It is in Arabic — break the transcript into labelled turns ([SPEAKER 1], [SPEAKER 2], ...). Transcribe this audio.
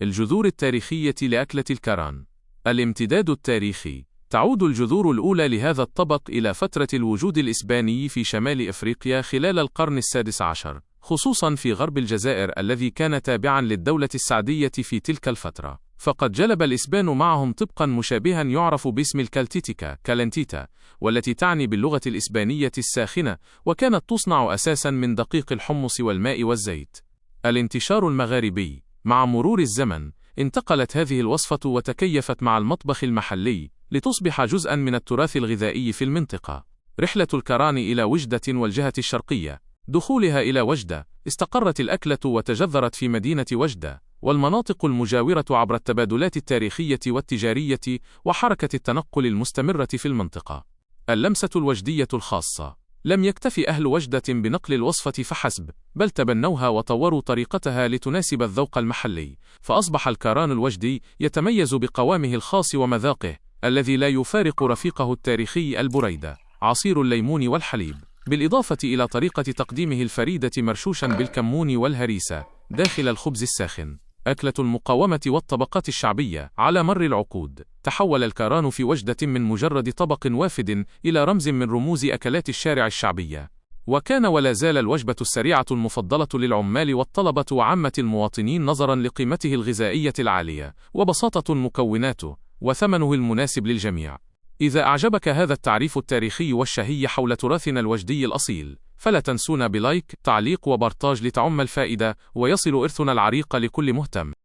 [SPEAKER 1] الجذور التاريخية لأكلة الكران. الامتداد التاريخي. تعود الجذور الأولى لهذا الطبق إلى فترة الوجود الإسباني في شمال إفريقيا خلال القرن السادس عشر، خصوصا في غرب الجزائر الذي كان تابعا للدولة السعدية في تلك الفترة. فقد جلب الإسبان معهم طبقا مشابها يعرف باسم الكالتيتيكا كالنتيتا، والتي تعني باللغة الإسبانية الساخنة، وكانت تصنع أساسا من دقيق الحمص والماء والزيت. الانتشار المغاربي. مع مرور الزمن انتقلت هذه الوصفة وتكيفت مع المطبخ المحلي لتصبح جزءا من التراث الغذائي في المنطقة. رحلة الكران إلى وجدة والجهة الشرقية. دخولها إلى وجدة، استقرت الأكلة وتجذرت في مدينة وجدة والمناطق المجاورة عبر التبادلات التاريخية والتجارية وحركة التنقل المستمرة في المنطقة. اللمسة الوجدية الخاصة. لم يكتف أهل وجدة بنقل الوصفة فحسب، بل تبنوها وطوروا طريقتها لتناسب الذوق المحلي، فأصبح الكران الوجدي يتميز بقوامه الخاص ومذاقه الذي لا يفارق رفيقه التاريخي البريدة، عصير الليمون والحليب، بالإضافة إلى طريقة تقديمه الفريدة مرشوشا بالكمون والهريسة داخل الخبز الساخن. أكلة المقاومة والطبقات الشعبية. على مر العقود، تحول الكران في وجدة من مجرد طبق وافد إلى رمز من رموز أكلات الشارع الشعبية، وكان ولا زال الوجبة السريعة المفضلة للعمال والطلبة وعامة المواطنين نظرا لقيمته الغذائية العالية وبساطة مكوناته وثمنه المناسب للجميع. إذا أعجبك هذا التعريف التاريخي والشهي حول تراثنا الوجدي الأصيل، فلا تنسونا بلايك، تعليق وبارتاج لتعم الفائدة ويصل إرثنا العريق لكل مهتم.